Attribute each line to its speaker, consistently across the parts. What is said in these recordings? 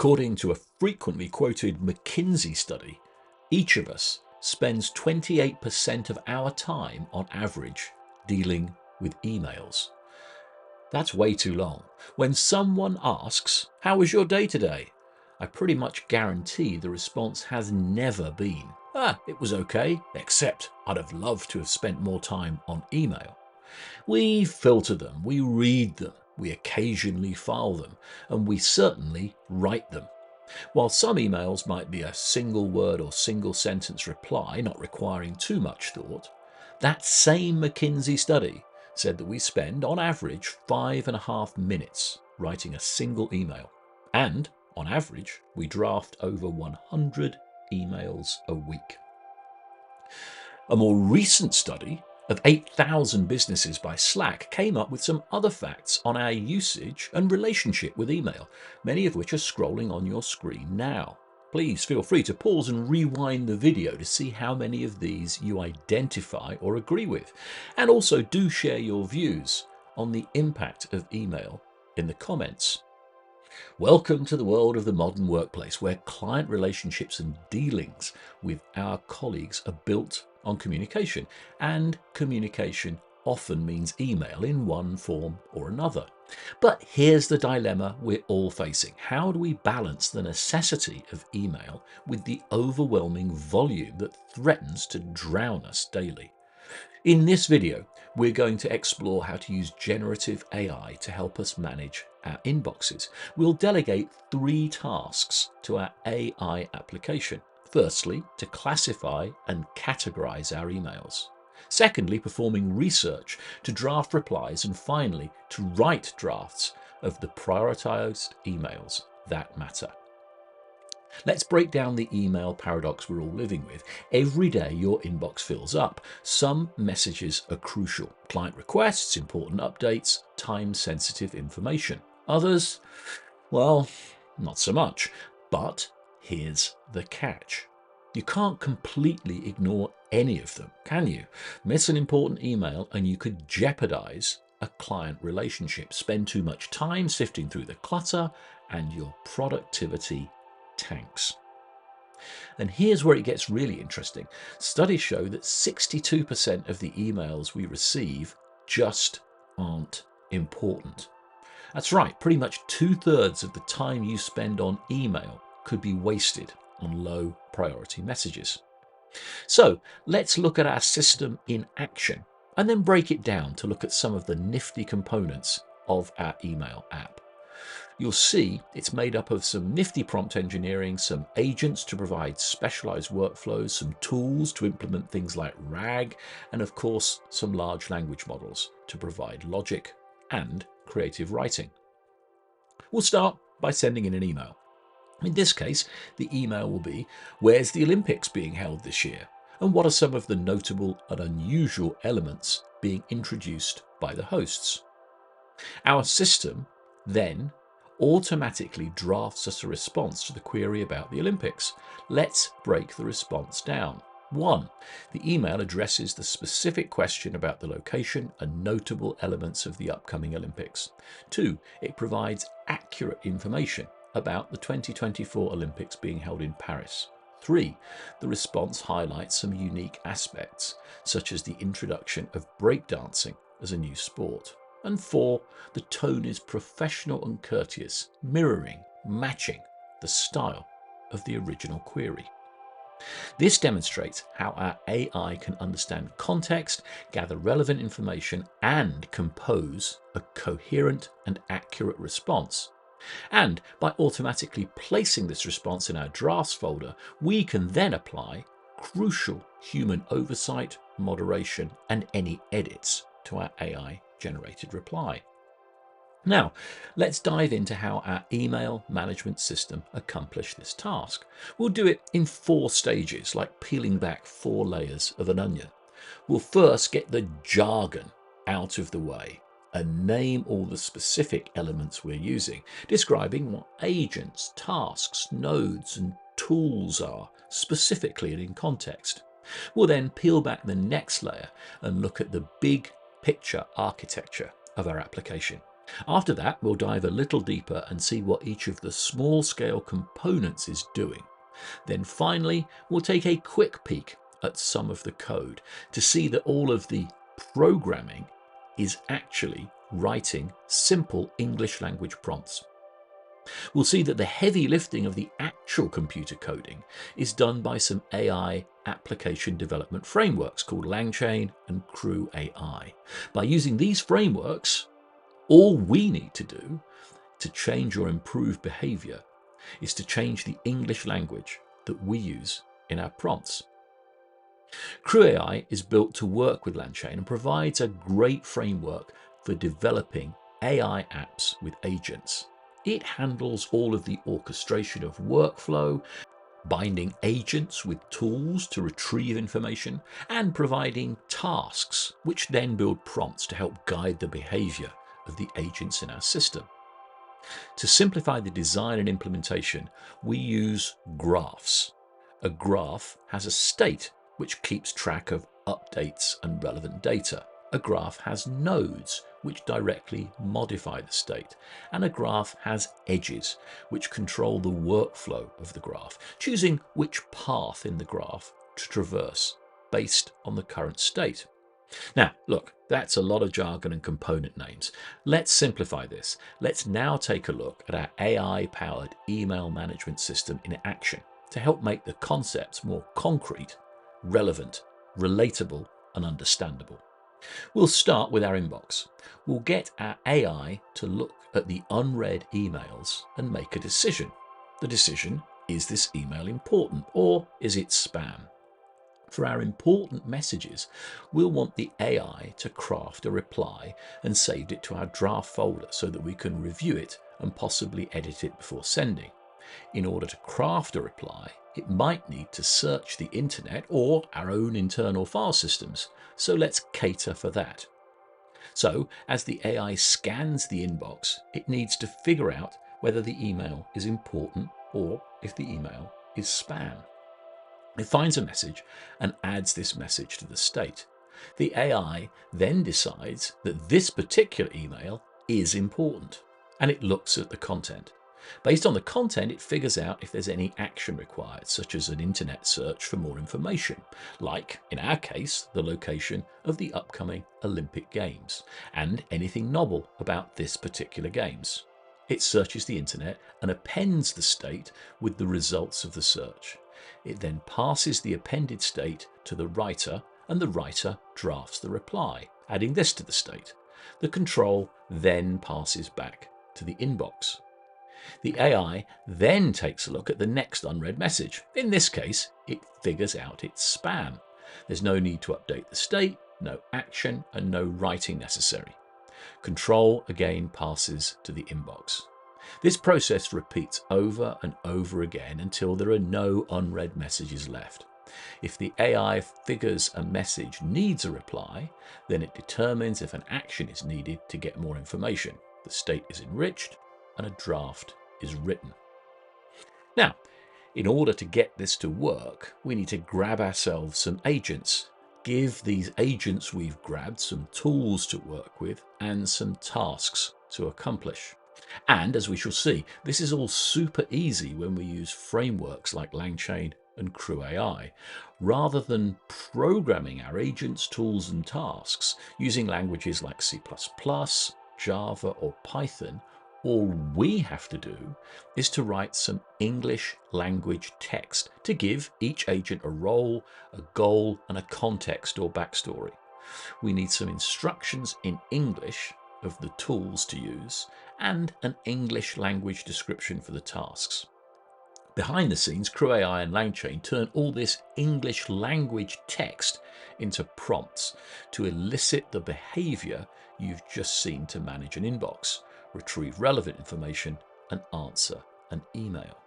Speaker 1: According to a frequently quoted McKinsey study, each of us spends 28% of our time on average dealing with emails. That's way too long. When someone asks, "How was your day today?" I pretty much guarantee the response has never been, "It was okay, except I'd have loved to have spent more time on email." We filter them, we read them, we occasionally file them, and we certainly write them. While some emails might be a single word or single sentence reply, not requiring too much thought, that same McKinsey study said that we spend, on average, 5.5 minutes writing a single email. And, on average, we draft over 100 emails a week. A more recent study of 8,000 businesses by Slack came up with some other facts on our usage and relationship with email, many of which are scrolling on your screen now. Please feel free to pause and rewind the video to see how many of these you identify or agree with. And also do share your views on the impact of email in the comments. Welcome to the world of the modern workplace, where client relationships and dealings with our colleagues are built on communication, and communication often means email in one form or another. But here's the dilemma we're all facing. How do we balance the necessity of email with the overwhelming volume that threatens to drown us daily? In this video, we're going to explore how to use generative AI to help us manage our inboxes. We'll delegate 3 tasks to our AI application. Firstly, to classify and categorize our emails. Secondly, performing research to draft replies. And finally, to write drafts of the prioritized emails that matter. Let's break down the email paradox we're all living with. Every day your inbox fills up. Some messages are crucial. Client requests, important updates, time-sensitive information. Others, well, not so much. But here's the catch. You can't completely ignore any of them, can you? Miss an important email and you could jeopardize a client relationship, spend too much time sifting through the clutter, and your productivity tanks. And here's where it gets really interesting. Studies show that 62% of the emails we receive just aren't important. That's right, pretty much 2/3 of the time you spend on email could be wasted on low priority messages. So let's look at our system in action and then break it down to look at some of the nifty components of our email app. You'll see it's made up of some nifty prompt engineering, some agents to provide specialized workflows, some tools to implement things like RAG, and of course, some large language models to provide logic and creative writing. We'll start by sending in an email. In this case, the email will be, "Where's the Olympics being held this year? And what are some of the notable and unusual elements being introduced by the hosts?" Our system then automatically drafts us a response to the query about the Olympics. Let's break the response down. 1. The email addresses the specific question about the location and notable elements of the upcoming Olympics. 2. It provides accurate information about the 2024 Olympics being held in Paris. 3. The response highlights some unique aspects, such as the introduction of breakdancing as a new sport. And 4. The tone is professional and courteous, matching the style of the original query. This demonstrates how our AI can understand context, gather relevant information, and compose a coherent and accurate response. And by automatically placing this response in our drafts folder, we can then apply crucial human oversight, moderation, and any edits to our AI-generated reply. Now, let's dive into how our email management system accomplishes this task. We'll do it in 4 stages, like peeling back 4 layers of an onion. We'll first get the jargon out of the way and name all the specific elements we're using, describing what agents, tasks, nodes, and tools are specifically and in context. We'll then peel back the next layer and look at the big picture architecture of our application. After that, we'll dive a little deeper and see what each of the small-scale components is doing. Then finally, we'll take a quick peek at some of the code to see that all of the programming is actually writing simple English language prompts. We'll see that the heavy lifting of the actual computer coding is done by some AI application development frameworks called LangChain and Crew AI. By using these frameworks, all we need to do to change or improve behavior is to change the English language that we use in our prompts. Crew AI is built to work with LangChain and provides a great framework for developing AI apps with agents. It handles all of the orchestration of workflow, binding agents with tools to retrieve information, and providing tasks, which then build prompts to help guide the behavior of the agents in our system. To simplify the design and implementation, we use graphs. A graph has a state which keeps track of updates and relevant data. A graph has nodes which directly modify the state, and a graph has edges which control the workflow of the graph, choosing which path in the graph to traverse based on the current state. Now, look, that's a lot of jargon and component names. Let's simplify this. Let's now take a look at our AI-powered email management system in action to help make the concepts more concrete, relevant, relatable, and understandable. We'll start with our inbox. We'll get our AI to look at the unread emails and make a decision. The decision, is this email important or is it spam? For our important messages, we'll want the AI to craft a reply and save it to our draft folder so that we can review it and possibly edit it before sending. In order to craft a reply, it might need to search the internet or our own internal file systems, so let's cater for that. So, as the AI scans the inbox, it needs to figure out whether the email is important or if the email is spam. It finds a message and adds this message to the state. The AI then decides that this particular email is important, and it looks at the content. Based on the content, it figures out if there's any action required, such as an internet search for more information, like, in our case, the location of the upcoming Olympic Games, and anything novel about this particular Games. It searches the internet and appends the state with the results of the search. It then passes the appended state to the writer, and the writer drafts the reply, adding this to the state. The control then passes back to the inbox. The AI then takes a look at the next unread message. In this case, it figures out it's spam. There's no need to update the state, no action, and no writing necessary. Control again passes to the inbox. This process repeats over and over again until there are no unread messages left. If the AI figures a message needs a reply, then it determines if an action is needed to get more information. The state is enriched and a draft is written. Now, in order to get this to work, we need to grab ourselves some agents. Give these agents we've grabbed some tools to work with and some tasks to accomplish. And as we shall see, this is all super easy when we use frameworks like LangChain and Crew AI. Rather than programming our agents, tools, and tasks using languages like C++, Java, or Python, all we have to do is to write some English language text to give each agent a role, a goal, and a context or backstory. We need some instructions in English of the tools to use and an English language description for the tasks. Behind the scenes, Crew AI and LangChain turn all this English language text into prompts to elicit the behavior you've just seen to manage an inbox, retrieve relevant information, and answer an email.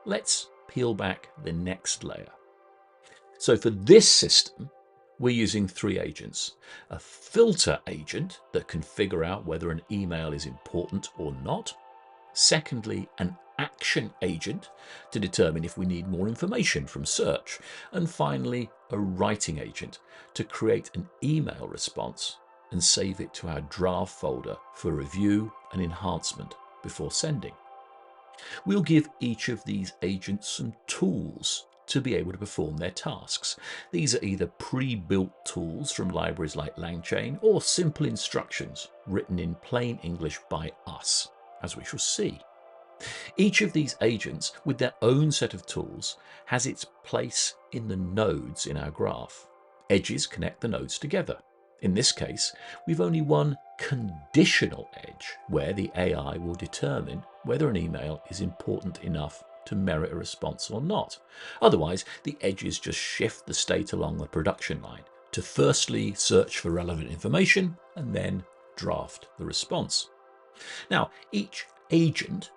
Speaker 1: Let's peel back the next layer. So for this system, we're using 3 agents. A filter agent that can figure out whether an email is important or not. Secondly, an action agent to determine if we need more information from search. And finally, a writing agent to create an email response and save it to our draft folder for review and enhancement before sending. We'll give each of these agents some tools to be able to perform their tasks. These are either pre-built tools from libraries like LangChain or simple instructions written in plain English by us, as we shall see. Each of these agents, with their own set of tools, has its place in the nodes in our graph. Edges connect the nodes together. In this case, we've only one conditional edge where the AI will determine whether an email is important enough to merit a response or not. Otherwise, the edges just shift the state along the production line to firstly search for relevant information and then draft the response. Now, each agent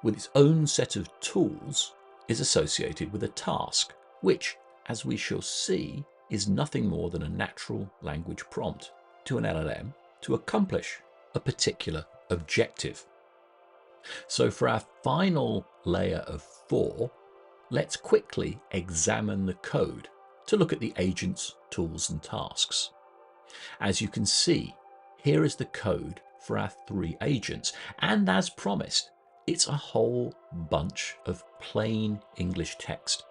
Speaker 1: with its own set of tools is associated with a task, which, as we shall see, is nothing more than a natural language prompt to an LLM to accomplish a particular objective. So for our final layer of 4, let's quickly examine the code to look at the agent's tools and tasks. As you can see, here is the code for our 3 agents, and as promised, it's a whole bunch of plain English text.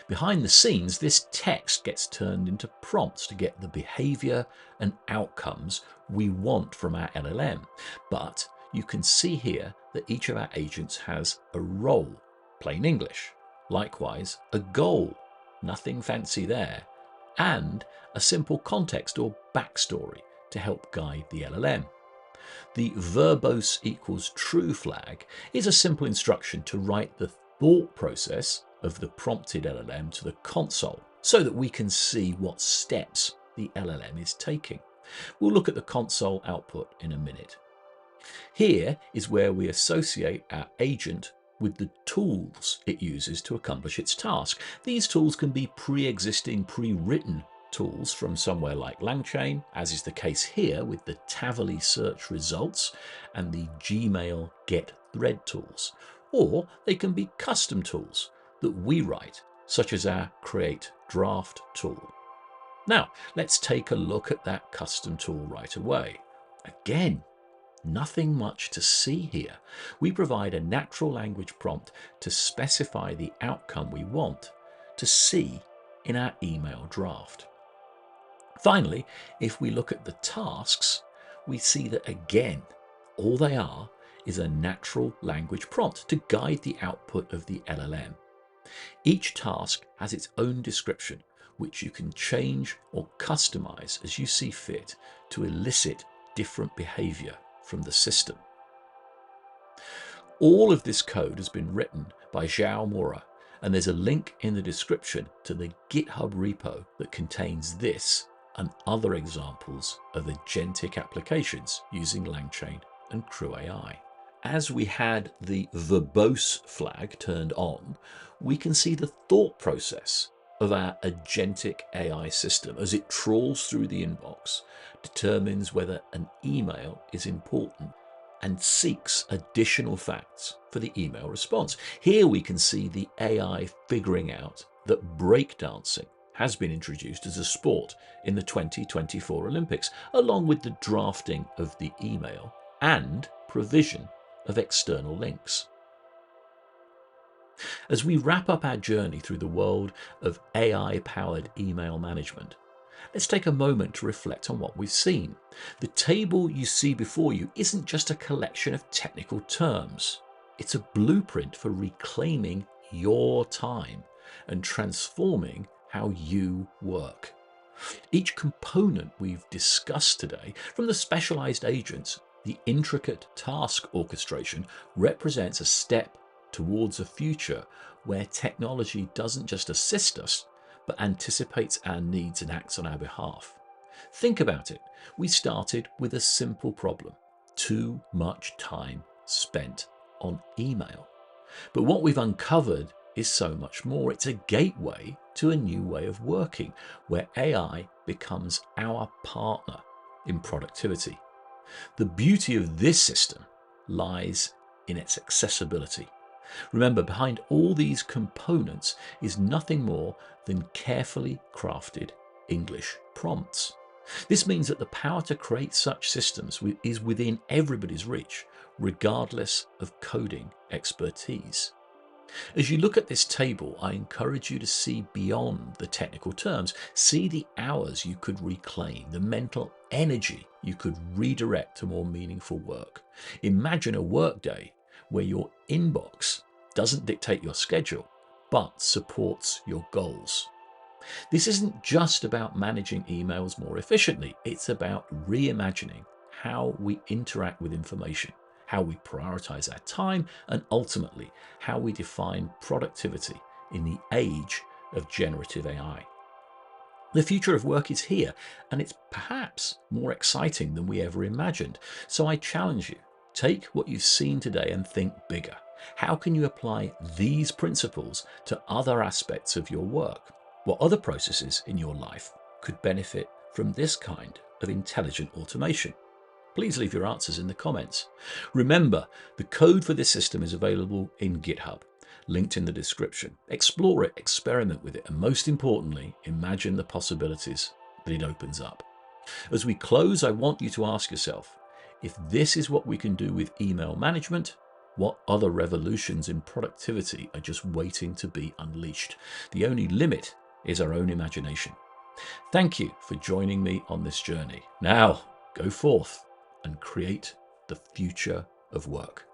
Speaker 1: Behind the scenes, this text gets turned into prompts to get the behavior and outcomes we want from our LLM. But you can see here that each of our agents has a role, plain English. Likewise, a goal, nothing fancy there, and a simple context or backstory to help guide the LLM. The verbose equals true flag is a simple instruction to write the thought process of the prompted LLM to the console so that we can see what steps the LLM is taking. We'll look at the console output in a minute. Here is where we associate our agent with the tools it uses to accomplish its task. These tools can be pre-existing, pre-written tools from somewhere like LangChain, as is the case here with the Tavily search results and the Gmail get thread tools. Or they can be custom tools that we write, such as our create draft tool. Now, let's take a look at that custom tool right away. Again, nothing much to see here. We provide a natural language prompt to specify the outcome we want to see in our email draft. Finally, if we look at the tasks, we see that again, all they are is a natural language prompt to guide the output of the LLM. Each task has its own description, which you can change or customize as you see fit to elicit different behavior from the system. All of this code has been written by João Moura, and there's a link in the description to the GitHub repo that contains this and other examples of agentic applications using LangChain and CrewAI. As we had the verbose flag turned on, we can see the thought process of our agentic AI system as it trawls through the inbox, determines whether an email is important, and seeks additional facts for the email response. Here we can see the AI figuring out that breakdancing has been introduced as a sport in the 2024 Olympics, along with the drafting of the email and provision of external links. As we wrap up our journey through the world of AI-powered email management, let's take a moment to reflect on what we've seen. The table you see before you isn't just a collection of technical terms. It's a blueprint for reclaiming your time and transforming how you work. Each component we've discussed today, from the specialized agents, the intricate task orchestration, represents a step towards a future where technology doesn't just assist us, but anticipates our needs and acts on our behalf. Think about it. We started with a simple problem: too much time spent on email. But what we've uncovered is so much more. It's a gateway to a new way of working where AI becomes our partner in productivity. The beauty of this system lies in its accessibility. Remember, behind all these components is nothing more than carefully crafted English prompts. This means that the power to create such systems is within everybody's reach, regardless of coding expertise. As you look at this table, I encourage you to see beyond the technical terms. See the hours you could reclaim, the mental energy you could redirect to more meaningful work. Imagine a workday where your inbox doesn't dictate your schedule, but supports your goals. This isn't just about managing emails more efficiently. It's about reimagining how we interact with information, how we prioritize our time, and ultimately how we define productivity in the age of generative AI. The future of work is here, and it's perhaps more exciting than we ever imagined. So I challenge you, take what you've seen today and think bigger. How can you apply these principles to other aspects of your work? What other processes in your life could benefit from this kind of intelligent automation? Please leave your answers in the comments. Remember, the code for this system is available in GitHub, linked in the description. Explore it, experiment with it, and most importantly, imagine the possibilities that it opens up. As we close, I want you to ask yourself, if this is what we can do with email management, what other revolutions in productivity are just waiting to be unleashed? The only limit is our own imagination. Thank you for joining me on this journey. Now, go forth and create the future of work.